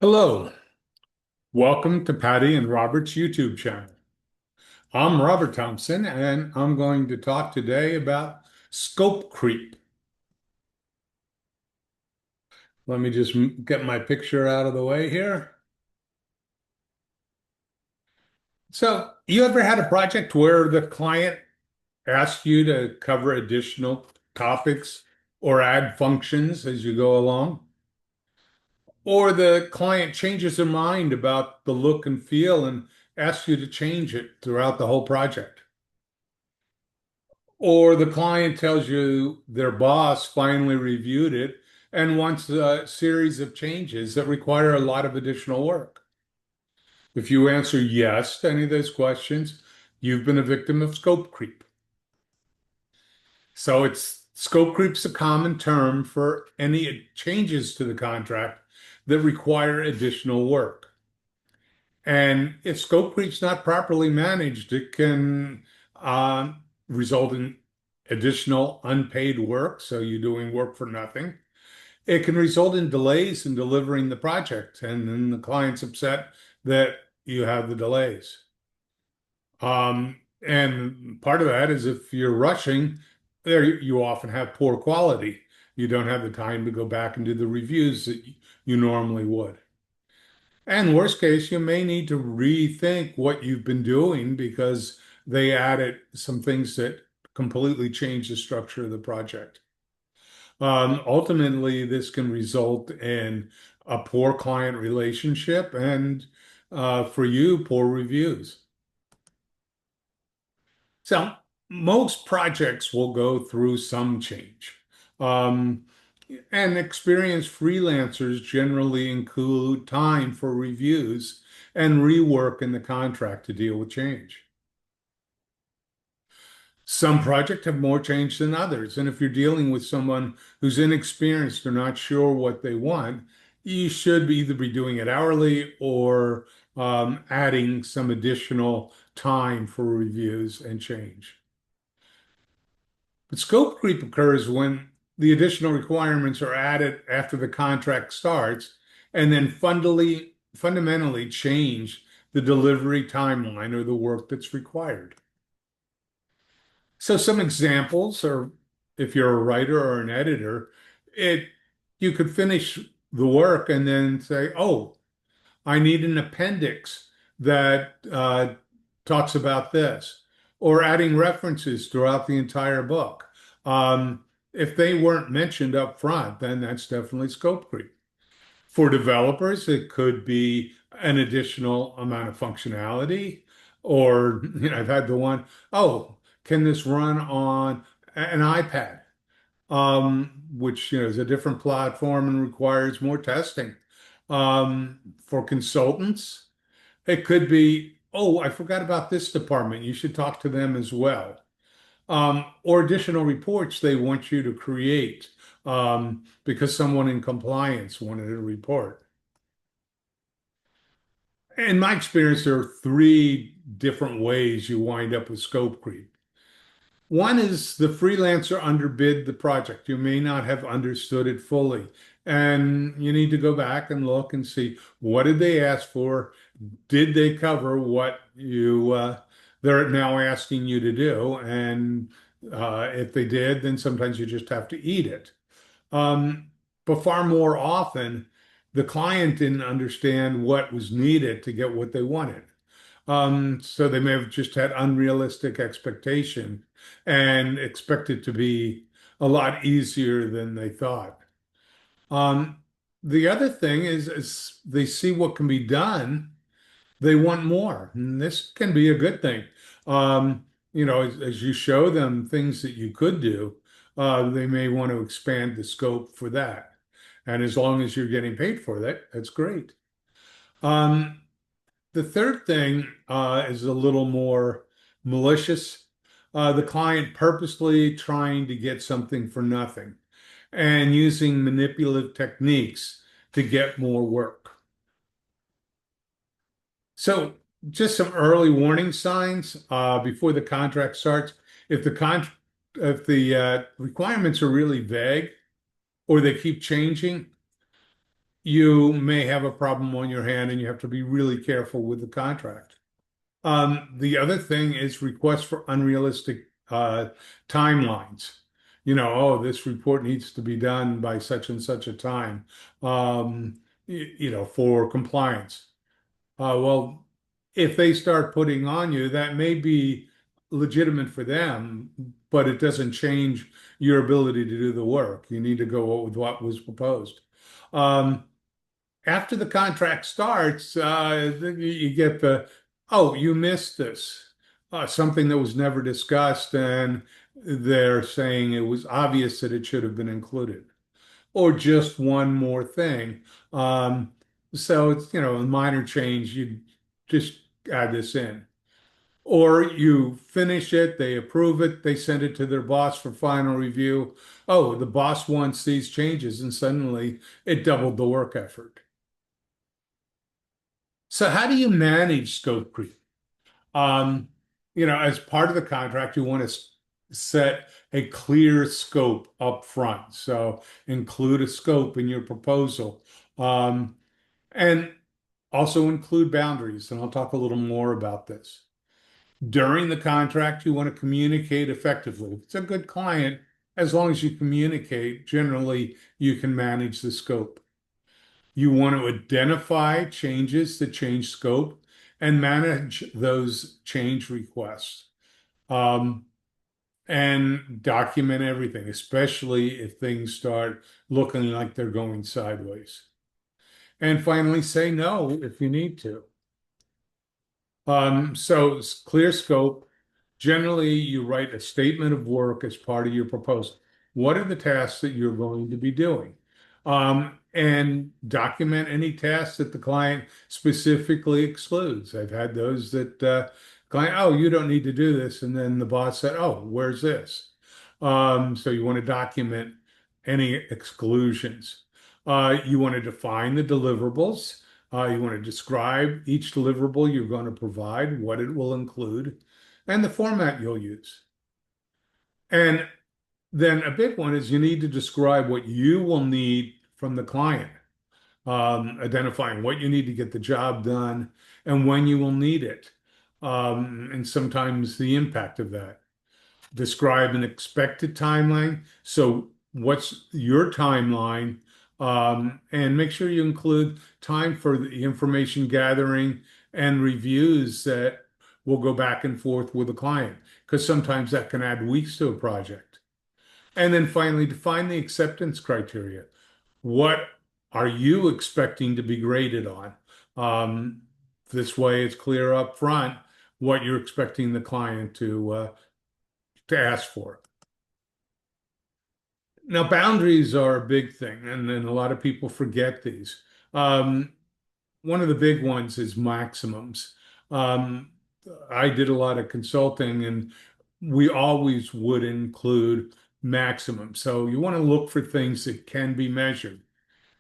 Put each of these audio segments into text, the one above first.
Hello, welcome to Patty and Robert's YouTube channel. I'm Robert Thompson, and I'm going to talk today about scope creep. Let me just get my picture out of the way here. So, you ever had a project where the client asked you to cover additional topics or add functions as you go along? Or the client changes their mind about the look and feel and asks you to change it throughout the whole project? Or the client tells you their boss finally reviewed it and wants a series of changes that require a lot of additional work. If you answer yes to any of those questions, you've been a victim of scope creep. So it's scope creep's a common term for any changes to the contract that require additional work. And if scope creep's not properly managed, it can uh, result in additional unpaid work, so you're doing work for nothing. It can result in delays in delivering the project, and then the client's upset that you have the delays. And part of that is if you're rushing, there you often have poor quality. You don't have the time to go back and do the reviews that you normally would. And worst case, you may need to rethink what you've been doing because they added some things that completely change the structure of the project. Ultimately, this can result in a poor client relationship and for you, poor reviews. So most projects will go through some change. Um, and experienced freelancers generally include time for reviews and rework in the contract to deal with change. Some projects have more change than others. And if you're dealing with someone who's inexperienced or not sure what they want, you should either be doing it hourly or adding some additional time for reviews and change. But scope creep occurs when the additional requirements are added after the contract starts and then fundamentally change the delivery timeline or the work that's required. So some examples are if you're a writer or an editor, it you could finish the work and then say, "Oh, I need an appendix that talks about this," or adding references throughout the entire book. If they weren't mentioned up front, then that's definitely scope creep. For developers, it could be an additional amount of functionality, or I've had the one, oh, can this run on an iPad? Which is a different platform and requires more testing. For consultants, it could be, oh, I forgot about this department. You should talk to them as well. Or additional reports they want you to create because someone in compliance wanted a report. In my experience, there are three different ways you wind up with scope creep. One is the freelancer underbid the project. You may not have understood it fully, and you need to go back and look and see what did they ask for? Did they cover what they're now asking you to do? And if they did, then sometimes you just have to eat it. Um, but far more often, the client didn't understand what was needed to get what they wanted. So they may have just had unrealistic expectation and expected to be a lot easier than they thought. Um, the other thing is they see what can be done, they want more. And this can be a good thing. As you show them things that you could do, they may want to expand the scope for that. And as long as you're getting paid for that, that's great. Um, the third thing is a little more malicious. The client purposely trying to get something for nothing and using manipulative techniques to get more work. So, just some early warning signs before the contract starts. If the con if the requirements are really vague or they keep changing, you may have a problem on your hand and you have to be really careful with the contract. The other thing is requests for unrealistic timelines. Oh, this report needs to be done by such and such a time, for compliance. Well, if they start putting on you, that may be legitimate for them, but it doesn't change your ability to do the work. You need to go with what was proposed. Um, After the contract starts, you get oh, you missed this, something that was never discussed, and they're saying it was obvious that it should have been included, or just one more thing. Um, so it's, a minor change. You just add this in. Or you finish it, they approve it, they send it to their boss for final review. Oh, the boss wants these changes, and suddenly it doubled the work effort. So how do you manage scope creep? Um, as part of the contract, you want to set a clear scope up front. So include a scope in your proposal. And also include boundaries. And I'll talk a little more about this. During the contract, you want to communicate effectively. If it's a good client, as long as you communicate, generally you can manage the scope. You want to identify changes that change scope and manage those change requests. Um, and document everything, especially if things start looking like they're going sideways. And finally, say no if you need to. So clear scope. Generally, you write a statement of work as part of your proposal. What are the tasks that you're going to be doing? And document any tasks that the client specifically excludes. I've had those that client, oh, you don't need to do this. And then the boss said, oh, where's this? So you want to document any exclusions. You want to define the deliverables. You want to describe each deliverable you're going to provide, what it will include, and the format you'll use. And then a big one is you need to describe what you will need from the client, identifying what you need to get the job done and when you will need it, and sometimes the impact of that. Describe an expected timeline. So, what's your timeline? And make sure you include time for the information gathering and reviews that will go back and forth with the client, because sometimes that can add weeks to a project. And then finally, define the acceptance criteria. What are you expecting to be graded on? Um, this way, it's clear up front what you're expecting the client to ask for. Now, boundaries are a big thing, and then a lot of people forget these. Um, One of the big ones is maximums. Um, I did a lot of consulting, and we always would include maximum. So you want to look for things that can be measured.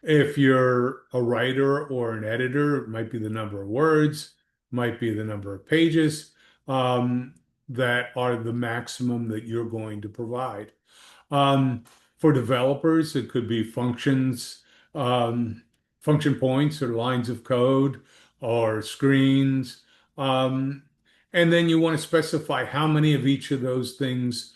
If you're a writer or an editor, it might be the number of words, might be the number of pages, that are the maximum that you're going to provide. Um, for developers, it could be functions, um, function points or lines of code or screens. Um, and then you want to specify how many of each of those things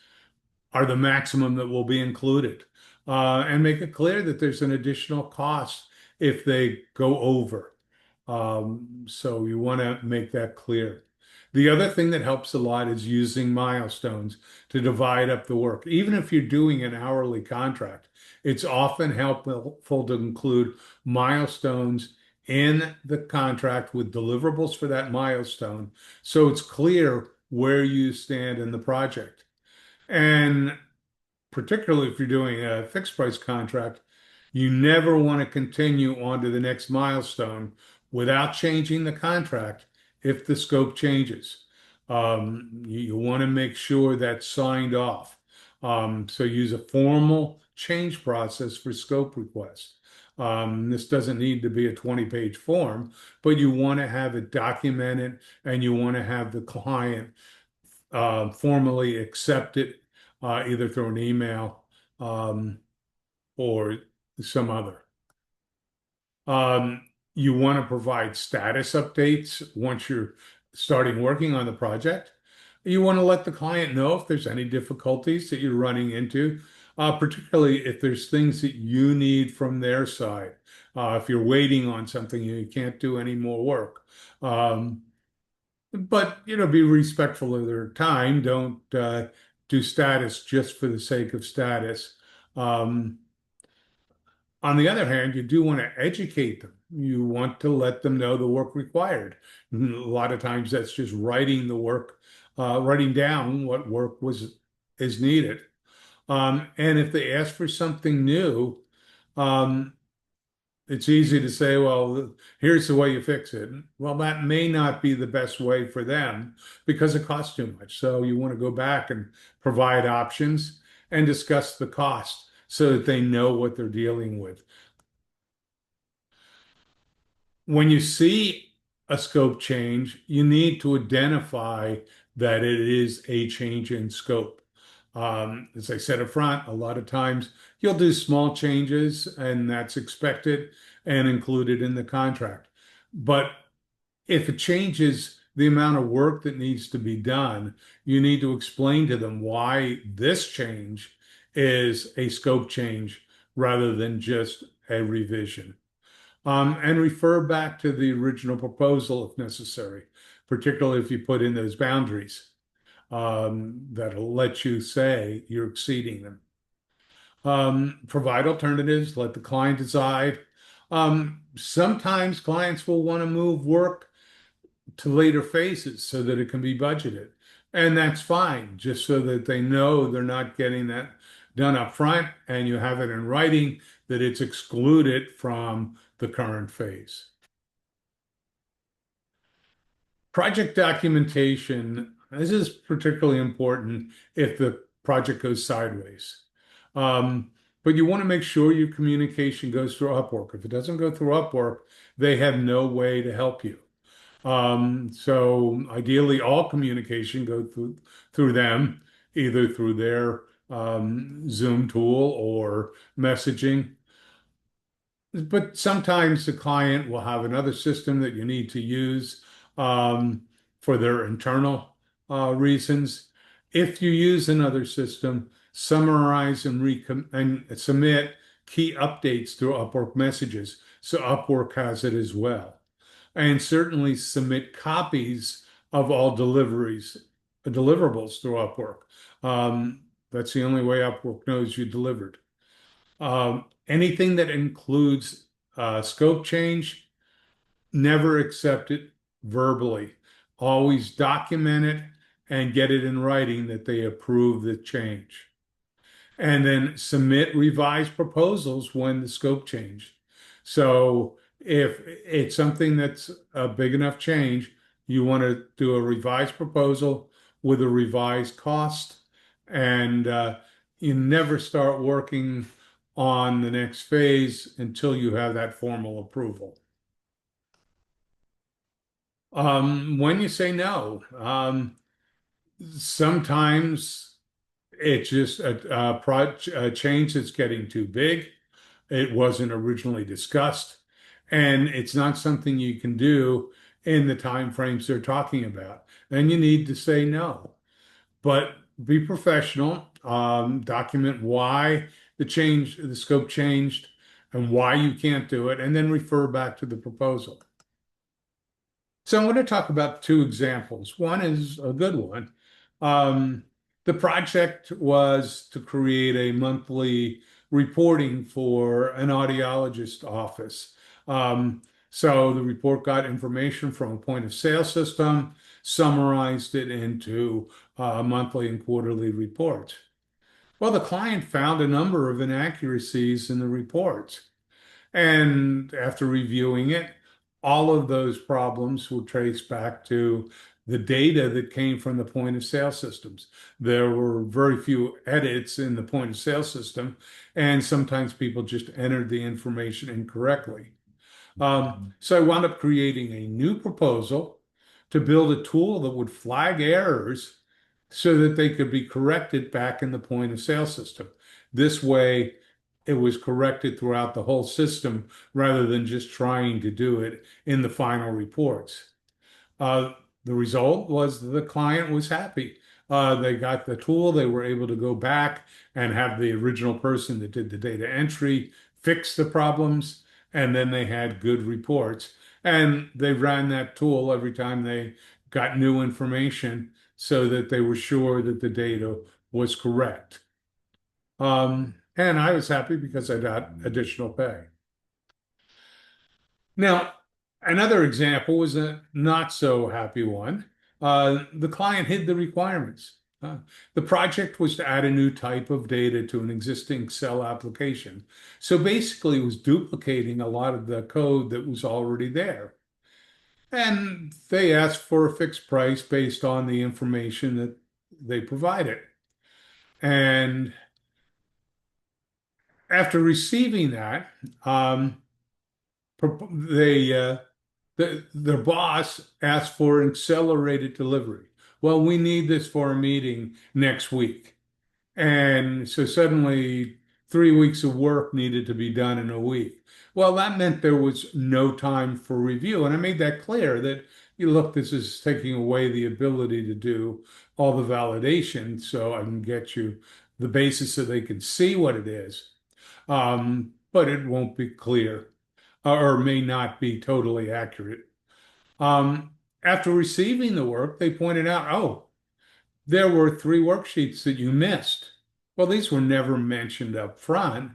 are the maximum that will be included. And make it clear that there's an additional cost if they go over. So you want to make that clear. The other thing that helps a lot is using milestones to divide up the work. Even if you're doing an hourly contract, it's often helpful to include milestones in the contract with deliverables for that milestone, so it's clear where you stand in the project. And particularly if you're doing a fixed price contract, you never want to continue on to the next milestone without changing the contract if the scope changes. You want to make sure that's signed off. So use a formal change process for scope requests. This doesn't need to be a 20-page form, but you want to have it documented and you want to have the client formally accept it, either through an email, um, or some other. Um, you want to provide status updates once you're starting working on the project. You want to let the client know if there's any difficulties that you're running into, particularly if there's things that you need from their side. If you're waiting on something and you can't do any more work. Um, but, be respectful of their time. Don't do status just for the sake of status. Um, on the other hand, you do want to educate them. You want to let them know the work required. And a lot of times that's just writing the work, writing down what work is needed. And if they ask for something new, um, it's easy to say, well, here's the way you fix it. Well, that may not be the best way for them because it costs too much. So you want to go back and provide options and discuss the cost so that they know what they're dealing with. When you see a scope change, you need to identify that it is a change in scope. As I said up front, a lot of times you'll do small changes, and that's expected and included in the contract. But if it changes the amount of work that needs to be done, you need to explain to them why this change is a scope change rather than just a revision. And refer back to the original proposal if necessary, particularly if you put in those boundaries that'll let you say you're exceeding them. Provide alternatives, let the client decide. Sometimes clients will want to move work to later phases so that it can be budgeted. And that's fine, just so that they know they're not getting that done up front and you have it in writing that it's excluded from the current phase. Project documentation, this is particularly important if the project goes sideways. Um, but you want to make sure your communication goes through Upwork. If it doesn't go through Upwork, they have no way to help you. So ideally, all communication go through them, either through their Zoom tool or messaging. But sometimes the client will have another system that you need to use um, for their internal reasons. If you use another system, summarize and submit key updates through Upwork messages so Upwork has it as well. And certainly submit copies of all deliverables through Upwork. That's the only way Upwork knows you delivered. Anything that includes scope change, never accept it verbally. Always document it and get it in writing that they approve the change. And then submit revised proposals when the scope changed. So if it's something that's a big enough change, you want to do a revised proposal with a revised cost, and you never start working on the next phase until you have that formal approval. When you say no, sometimes it's just a change that's getting too big. It wasn't originally discussed, and it's not something you can do in the time frames they're talking about. And you need to say no. But be professional, document why the scope changed and why you can't do it, and then refer back to the proposal. So I'm going to talk about two examples. One is a good one. Um, the project was to create a monthly reporting for an audiologist office. So the report got information from a point of sale system, summarized it into monthly and quarterly reports. Well, the client found a number of inaccuracies in the reports. And after reviewing it, all of those problems will trace back to the data that came from the point of sale systems. There were very few edits in the point of sale system, and sometimes people just entered the information incorrectly. So I wound up creating a new proposal to build a tool that would flag errors so that they could be corrected back in the point of sale system. This way, it was corrected throughout the whole system rather than just trying to do it in the final reports. Uh, the result was the client was happy. They got the tool, they were able to go back and have the original person that did the data entry fix the problems, and then they had good reports. And they ran that tool every time they got new information so that they were sure that the data was correct. And I was happy because I got additional pay. Now, another example was a not so happy one. The client hid the requirements. The project was to add a new type of data to an existing Excel application. So basically, it was duplicating a lot of the code that was already there. And they asked for a fixed price based on the information that they provided. And after receiving that, um, they their boss asked for an accelerated delivery. Well, we need this for a meeting next week. And so suddenly 3 weeks of work needed to be done in a week. Well, that meant there was no time for review. And I made that clear that, you look, this is taking away the ability to do all the validation so I can get you the basis so they can see what it is. But it won't be clear or may not be totally accurate. Um, After receiving the work, they pointed out, oh, there were 3 worksheets that you missed. Well, these were never mentioned up front,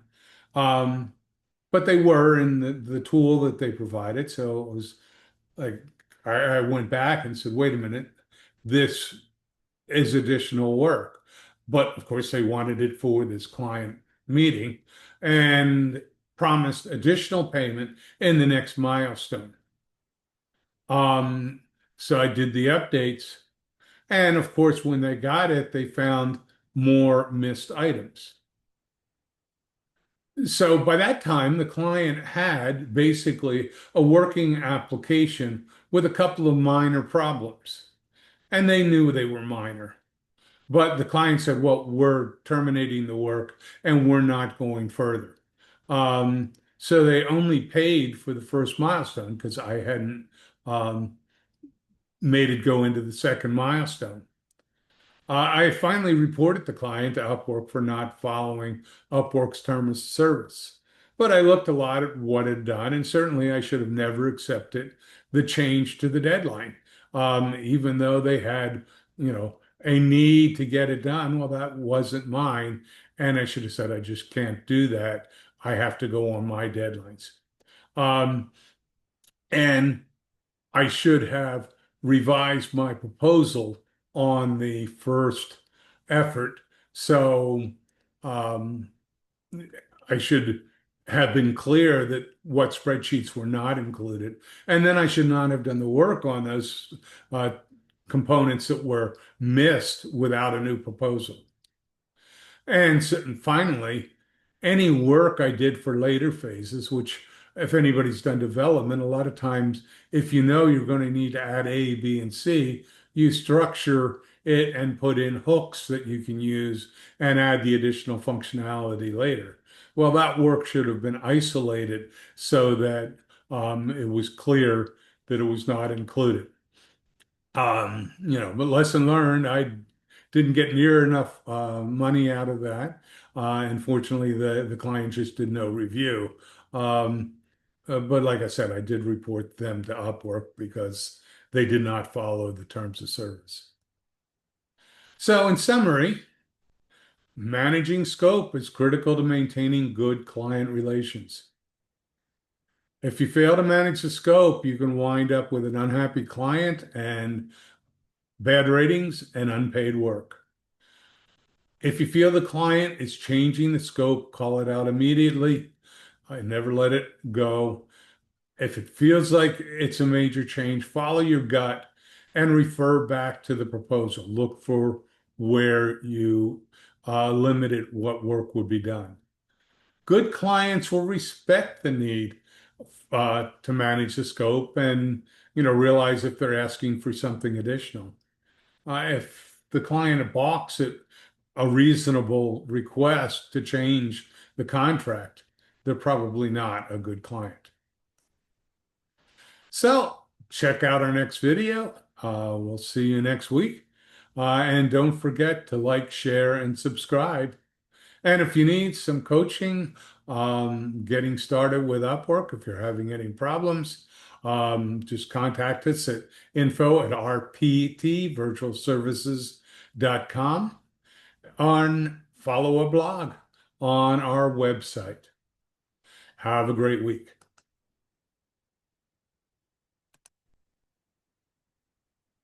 um, but they were in the tool that they provided. So it was like I went back and said, wait a minute, this is additional work. But of course, they wanted it for this client meeting and promised additional payment in the next milestone. Um, so I did the updates. And of course, when they got it, they found more missed items. So by that time, the client had basically a working application with a couple of minor problems. And they knew they were minor. But the client said, well, we're terminating the work and we're not going further. So they only paid for the first milestone because I hadn't um, made it go into the second milestone. I finally reported the client to Upwork for not following Upwork's terms of service. But I looked a lot at what it had done, and certainly I should have never accepted the change to the deadline. Even though they had, a need to get it done. Well, that wasn't mine. And I should have said, I just can't do that. I have to go on my deadlines. Um, and I should have revised my proposal on the first effort. So um, I should have been clear that what spreadsheets were not included. And then I should not have done the work on those components that were missed without a new proposal. And finally, any work I did for later phases, which if anybody's done development, a lot of times, if you know you're going to need to add A, B, and C, you structure it and put in hooks that you can use and add the additional functionality later. Well, that work should have been isolated so that it was clear that it was not included. But lesson learned, I didn't get near enough money out of that. Unfortunately, the client just did no review. Um, but like I said, I did report them to Upwork because they did not follow the terms of service. So in summary, managing scope is critical to maintaining good client relations. If you fail to manage the scope, you can wind up with an unhappy client and bad ratings and unpaid work. If you feel the client is changing the scope, call it out immediately. I never let it go. If it feels like it's a major change, follow your gut and refer back to the proposal. Look for where you limited what work would be done. Good clients will respect the need to manage the scope and realize if they're asking for something additional. If the client balks at a reasonable request to change the contract, they're probably not a good client. So check out our next video. We'll see you next week. And don't forget to like, share, and subscribe. And if you need some coaching, getting started with Upwork, if you're having any problems, just contact us at info@rptvirtualservices.com, and follow a blog on our website. Have a great week.